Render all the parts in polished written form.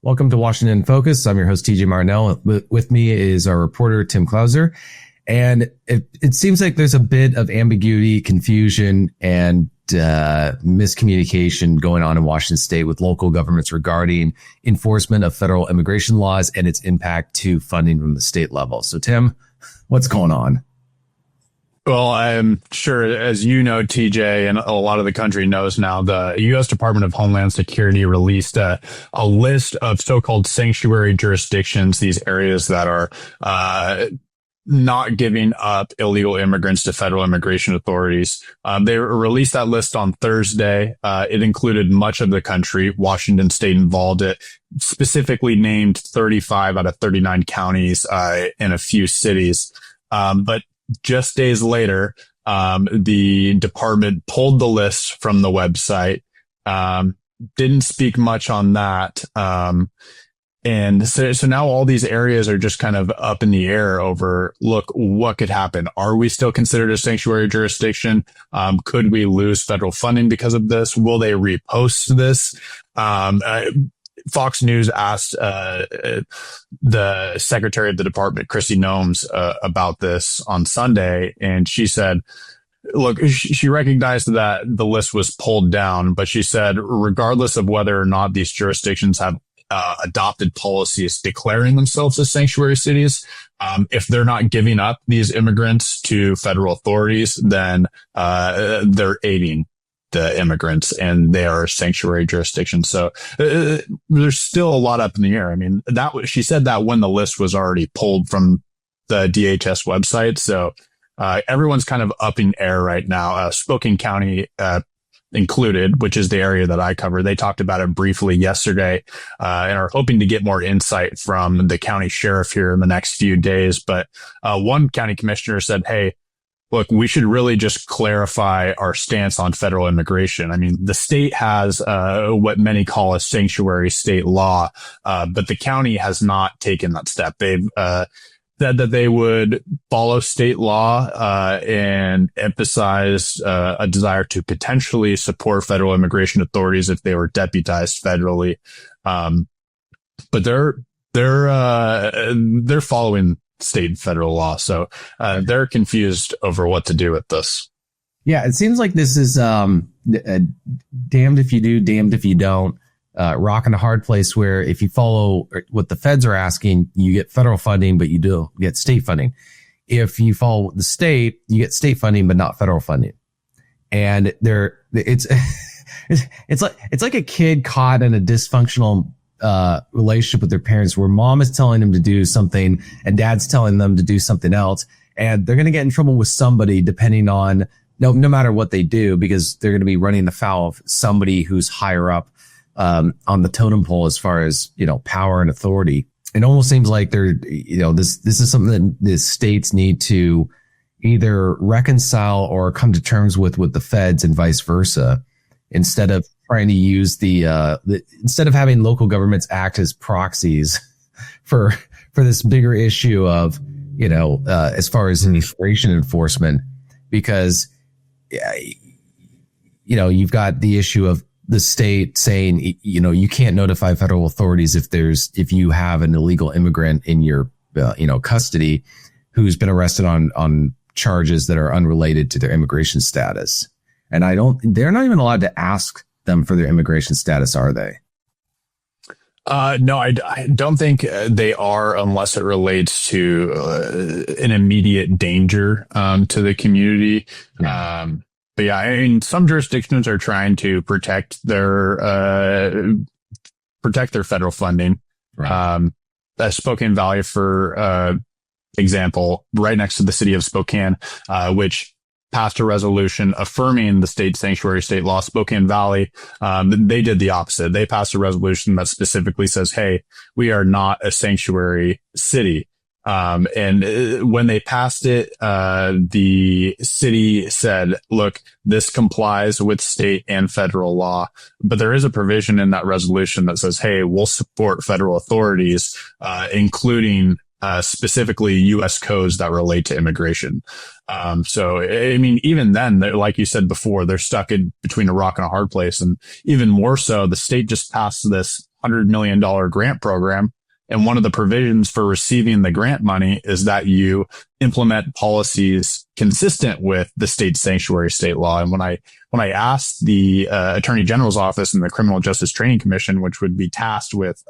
Welcome to Washington in Focus. I'm your host, TJ Marnell. With me is our reporter, Tim Clauser. And it seems like there's a bit of ambiguity, confusion, and miscommunication going on in Washington state with local governments regarding enforcement of federal immigration laws and its impact to funding from the state level. So, Tim, what's going on? Well, I'm sure, as you know, TJ, and a lot of the country knows now, the U.S. Department of Homeland Security released a list of so-called sanctuary jurisdictions, these areas that are not giving up illegal immigrants to federal immigration authorities. They released that list on Thursday. It included much of the country. Washington state involved. It specifically named 35 out of 39 counties in a few cities. But just days later, the department pulled the list from the website, didn't speak much on that. And so now all these areas are just kind of up in the air over, look, what could happen? Are we still considered a sanctuary jurisdiction? Could we lose federal funding because of this? Will they repost this? Fox News asked the secretary of the department, Kristi Noem, about this on Sunday, and she said, look, she recognized that the list was pulled down, but she said, regardless of whether or not these jurisdictions have adopted policies declaring themselves as sanctuary cities, if they're not giving up these immigrants to federal authorities, then they're aiding the immigrants and they are sanctuary jurisdictions. So there's still a lot up in the air. I mean, she said that when the list was already pulled from the DHS website. So everyone's kind of up in air right now. Spokane County included, which is the area that I cover. They talked about it briefly yesterday and are hoping to get more insight from the county sheriff here in the next few days. But one county commissioner said, hey, look, we should really just clarify our stance on federal immigration. I mean, the state has what many call a sanctuary state law, but the county has not taken that step. They've said that they would follow state law and emphasize a desire to potentially support federal immigration authorities if they were deputized federally. But they're following state and federal law. So they're confused over what to do with this. Yeah, it seems like this is damned if you do, damned if you don't. Rock and a hard place where if you follow what the feds are asking, you get federal funding, but you do get state funding. If you follow the state, you get state funding, but not federal funding. And it's like a kid caught in a dysfunctional relationship with their parents where mom is telling them to do something and dad's telling them to do something else. And they're going to get in trouble with somebody depending on no matter what they do, because they're going to be running afoul of somebody who's higher up on the totem pole as far as, power and authority. It almost seems like this is something that the states need to either reconcile or come to terms with the feds and vice versa, instead of trying to use instead of having local governments act as proxies for this bigger issue of, as far as immigration enforcement, because, you've got the issue of the state saying, you can't notify federal authorities if you have an illegal immigrant in your, custody who's been arrested on charges that are unrelated to their immigration status. And they're not even allowed to ask them for their immigration status, are they? No, I don't think they are, unless it relates to an immediate danger to the community. Yeah. But yeah, I mean, some jurisdictions are trying to protect their federal funding. Right. Spokane Valley, for example, right next to the city of Spokane, which passed a resolution affirming the state sanctuary state law. Spokane Valley, they did the opposite. They passed a resolution that specifically says, hey, we are not a sanctuary city. And when they passed it, the city said, look, this complies with state and federal law, but there is a provision in that resolution that says, hey, we'll support federal authorities, including specifically U.S. codes that relate to immigration. So, I mean, even then, like you said before, they're stuck in between a rock and a hard place. And even more so, the state just passed this $100 million grant program. And one of the provisions for receiving the grant money is that you implement policies consistent with the state sanctuary state law. And when I asked the Attorney General's office and the Criminal Justice Training Commission, which would be tasked with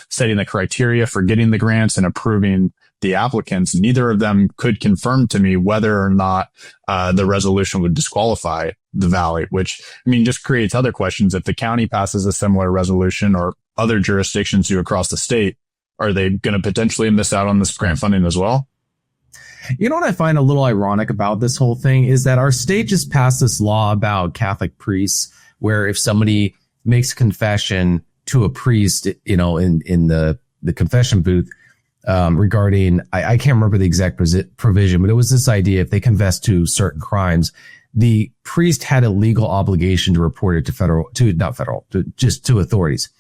setting the criteria for getting the grants and approving the applicants, neither of them could confirm to me whether or not the resolution would disqualify the Valley, which, I mean, just creates other questions. If the county passes a similar resolution or other jurisdictions do across the state, are they going to potentially miss out on this grant funding as well? You know what I find a little ironic about this whole thing is that our state just passed this law about Catholic priests, where if somebody makes a confession to a priest, you know, in the confession booth, regarding, I can't remember the exact provision, but it was this idea: if they confess to certain crimes, the priest had a legal obligation to report it to authorities.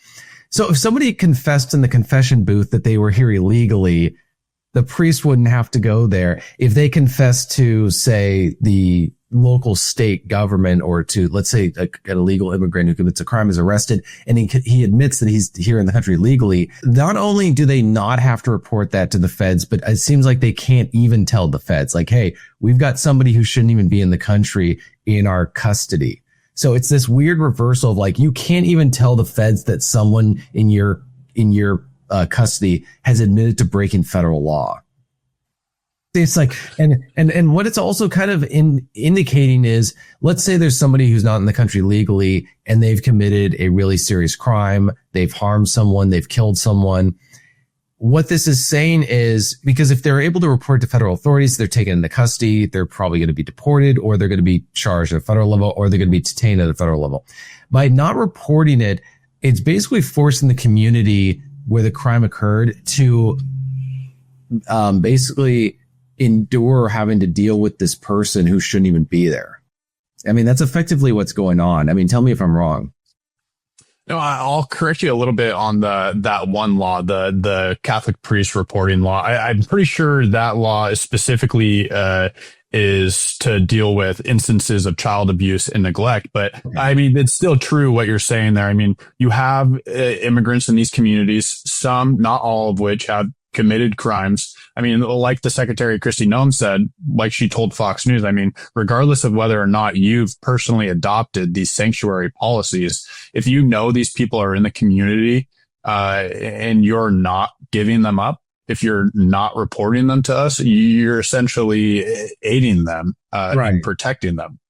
So if somebody confessed in the confession booth that they were here illegally, the priest wouldn't have to go there. If they confessed to, say, the local state government, or to, let's say, an illegal immigrant who commits a crime is arrested and he admits that he's here in the country legally, not only do they not have to report that to the feds, but it seems like they can't even tell the feds, like, hey, we've got somebody who shouldn't even be in the country in our custody. So it's this weird reversal of, like, you can't even tell the feds that someone in your custody has admitted to breaking federal law. It's like, and what it's also kind of indicating is, let's say there's somebody who's not in the country legally and they've committed a really serious crime. They've harmed someone. They've killed someone. What this is saying is, because if they're able to report to federal authorities, they're taken into custody, they're probably going to be deported, or they're going to be charged at a federal level, or they're going to be detained at a federal level. By not reporting it, it's basically forcing the community where the crime occurred to basically endure having to deal with this person who shouldn't even be there. I mean, that's effectively what's going on. I mean, tell me if I'm wrong. No, I'll correct you a little bit on that one law, the Catholic priest reporting law. I'm pretty sure that law is specifically is to deal with instances of child abuse and neglect. But I mean, it's still true what you're saying there. I mean, you have immigrants in these communities, some, not all of which have committed crimes. I mean, like the Secretary Kristi Noem said, like she told Fox News, I mean, regardless of whether or not you've personally adopted these sanctuary policies, if you know these people are in the community, and you're not giving them up, if you're not reporting them to us, you're essentially aiding them, right, and protecting them.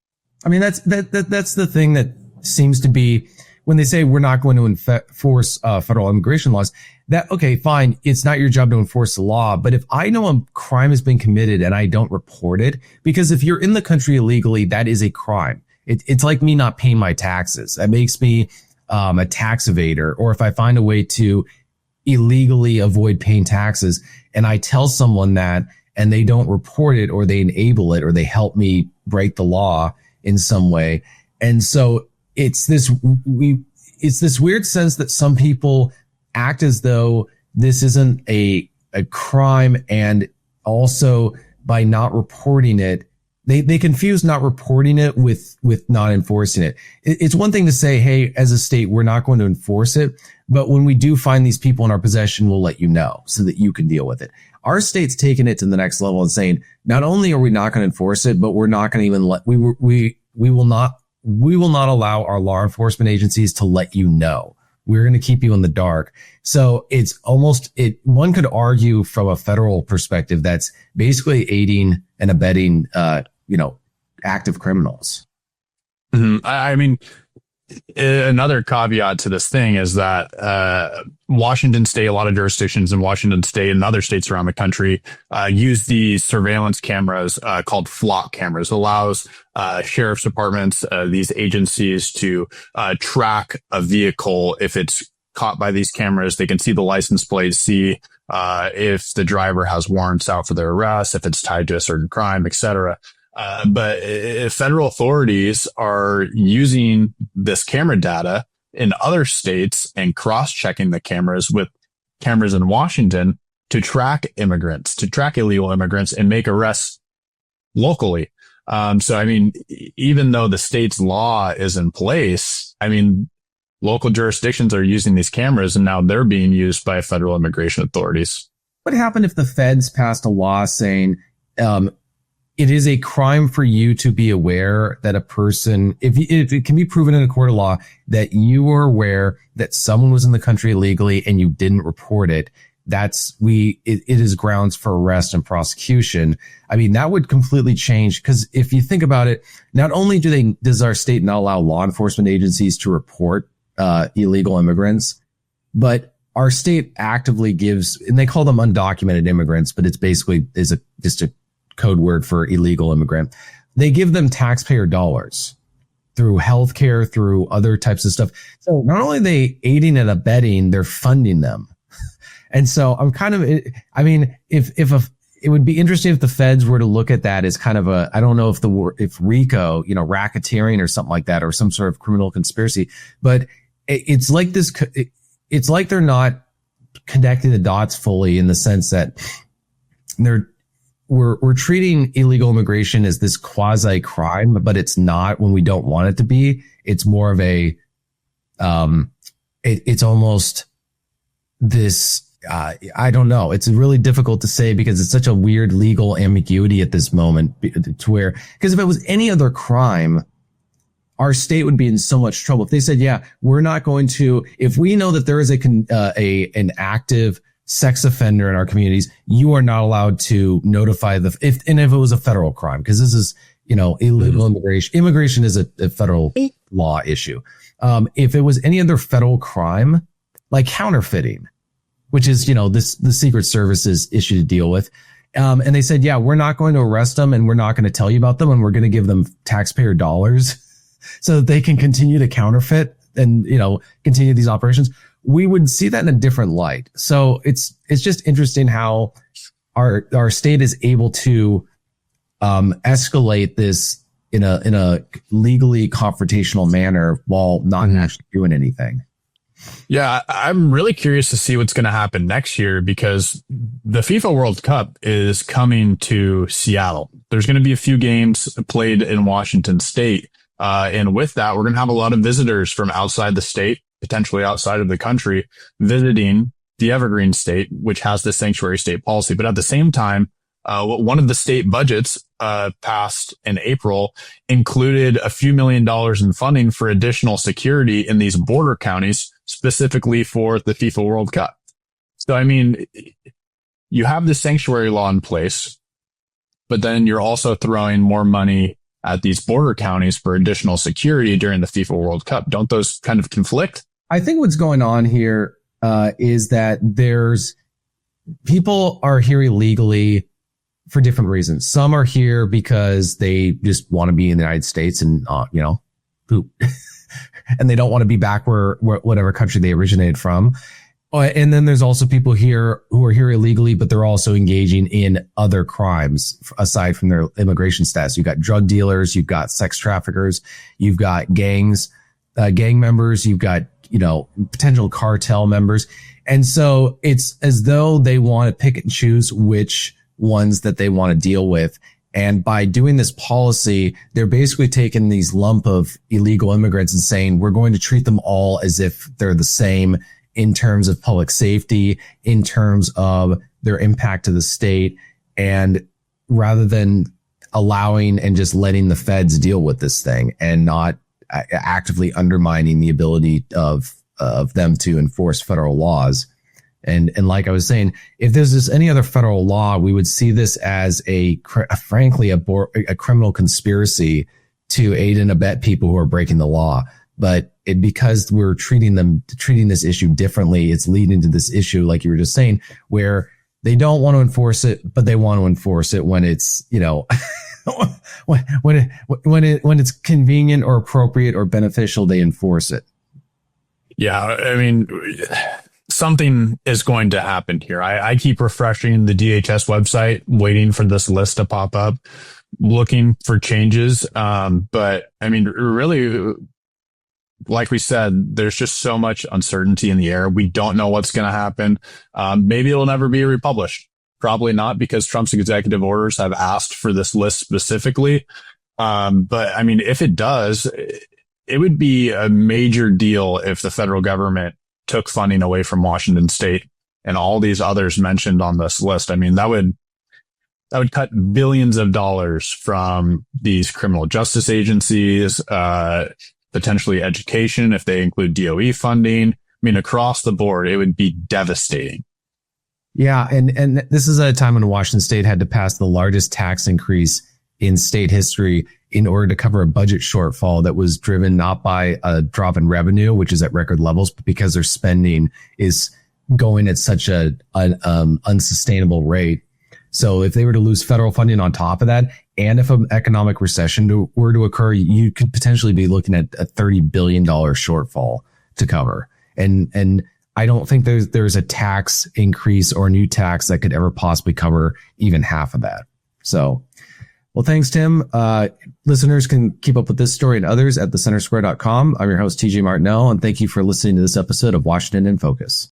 I mean, that's the thing that seems to be, when they say we're not going to enforce federal immigration laws, that, okay, fine, it's not your job to enforce the law. But if I know a crime has been committed and I don't report it, because if you're in the country illegally, that is a crime. It's like me not paying my taxes. That makes me a tax evader. Or if I find a way to illegally avoid paying taxes and I tell someone that and they don't report it, or they enable it, or they help me break the law in some way. And so it's this weird sense that some people act as though this isn't a crime, and also by not reporting it, they confuse not reporting it with not enforcing it. It's one thing to say, hey, as a state, we're not going to enforce it, but when we do find these people in our possession, we'll let you know so that you can deal with it. Our state's taking it to the next level and saying, not only are we not going to enforce it, but we're not going to even we will not allow our law enforcement agencies to let you know. We're going to keep you in the dark. So it's almost, one could argue from a federal perspective, that's basically aiding and abetting, active criminals. Mm-hmm. I mean, another caveat to this thing is that Washington State, a lot of jurisdictions in Washington State and other states around the country use these surveillance cameras called flock cameras. It allows sheriff's departments, these agencies, to track a vehicle. If it's caught by these cameras, they can see the license plate, see if the driver has warrants out for their arrest, if it's tied to a certain crime, etc. But if federal authorities are using this camera data in other states and cross-checking the cameras with cameras in Washington to track immigrants, to track illegal immigrants and make arrests locally. So, I mean, even though the state's law is in place, I mean, local jurisdictions are using these cameras, and now they're being used by federal immigration authorities. What happened if the feds passed a law saying it is a crime for you to be aware that a person, if it can be proven in a court of law that you were aware that someone was in the country illegally and you didn't report it, it is grounds for arrest and prosecution. I mean, that would completely change, because if you think about it, not only does our state not allow law enforcement agencies to report illegal immigrants, but our state actively gives, and they call them undocumented immigrants, but it's basically just a code word for illegal immigrant. They give them taxpayer dollars through healthcare, through other types of stuff. So not only are they aiding and abetting, they're funding them. And so it would be interesting if the feds were to look at that as kind of I don't know if RICO, racketeering or something like that, or some sort of criminal conspiracy, but it's like this. It's like they're not connecting the dots fully, in the sense that we're treating illegal immigration as this quasi crime, but it's not when we don't want it to be. It's more of it's almost this, I don't know. It's really difficult to say, because it's such a weird legal ambiguity at this moment, because if it was any other crime, our state would be in so much trouble. If they said, yeah, we're not going to, if we know that there is an active sex offender in our communities, you are not allowed to notify if it was a federal crime, because this is, illegal immigration. Immigration is a federal law issue. If it was any other federal crime, like counterfeiting, which is, the Secret Service's issue to deal with. And they said, yeah, we're not going to arrest them, and we're not going to tell you about them, and we're going to give them taxpayer dollars so that they can continue to counterfeit and, continue these operations. We would see that in a different light. So it's just interesting how our state is able to escalate this in a legally confrontational manner while not actually doing anything. Yeah, I'm really curious to see what's going to happen next year, because the FIFA World Cup is coming to Seattle. There's going to be a few games played in Washington State. And with that, we're going to have a lot of visitors from outside the state, potentially outside of the country, visiting the Evergreen State, which has the sanctuary state policy. But at the same time, one of the state budgets passed in April included a few $1 million in funding for additional security in these border counties, specifically for the FIFA World Cup. So, I mean, you have the sanctuary law in place, but then you're also throwing more money at these border counties for additional security during the FIFA World Cup. Don't those kind of conflict? I think what's going on here is that people are here illegally for different reasons. Some are here because they just want to be in the United States and, poop. And they don't want to be back whatever country they originated from. And then there's also people here who are here illegally, but they're also engaging in other crimes aside from their immigration status. You've got drug dealers, you've got sex traffickers, you've got gang members, you've got, potential cartel members. And so it's as though they want to pick and choose which ones that they want to deal with. And by doing this policy, they're basically taking these lump of illegal immigrants and saying, we're going to treat them all as if they're the same in terms of public safety, in terms of their impact to the state. And rather than allowing and just letting the feds deal with this thing and not actively undermining the ability of them to enforce federal laws. And like I was saying, if there's just any other federal law, we would see this as frankly, a criminal conspiracy to aid and abet people who are breaking the law. But because we're treating this issue differently, it's leading to this issue, like you were just saying, where they don't want to enforce it, but they want to enforce it when it's, when it's convenient or appropriate or beneficial, they enforce it. Yeah, I mean, something is going to happen here. I keep refreshing the DHS website, waiting for this list to pop up, looking for changes. But I mean, really, like we said, there's just so much uncertainty in the air. We don't know what's going to happen. Maybe it'll never be republished. Probably not, because Trump's executive orders have asked for this list specifically. But I mean, if it does, it would be a major deal if the federal government took funding away from Washington State and all these others mentioned on this list. I mean, that would cut billions of dollars from these criminal justice agencies, potentially education if they include DOE funding. I mean, across the board, it would be devastating. Yeah, and this is a time when Washington State had to pass the largest tax increase in state history in order to cover a budget shortfall that was driven not by a drop in revenue, which is at record levels, but because their spending is going at such a unsustainable rate. So if they were to lose federal funding on top of that, and if an economic recession were to occur, you could potentially be looking at a $30 billion shortfall to cover. And I don't think there's a tax increase or a new tax that could ever possibly cover even half of that. So, well, thanks, Tim. Listeners can keep up with this story and others at thecentersquare.com. I'm your host, TJ Martinell, and thank you for listening to this episode of Washington in Focus.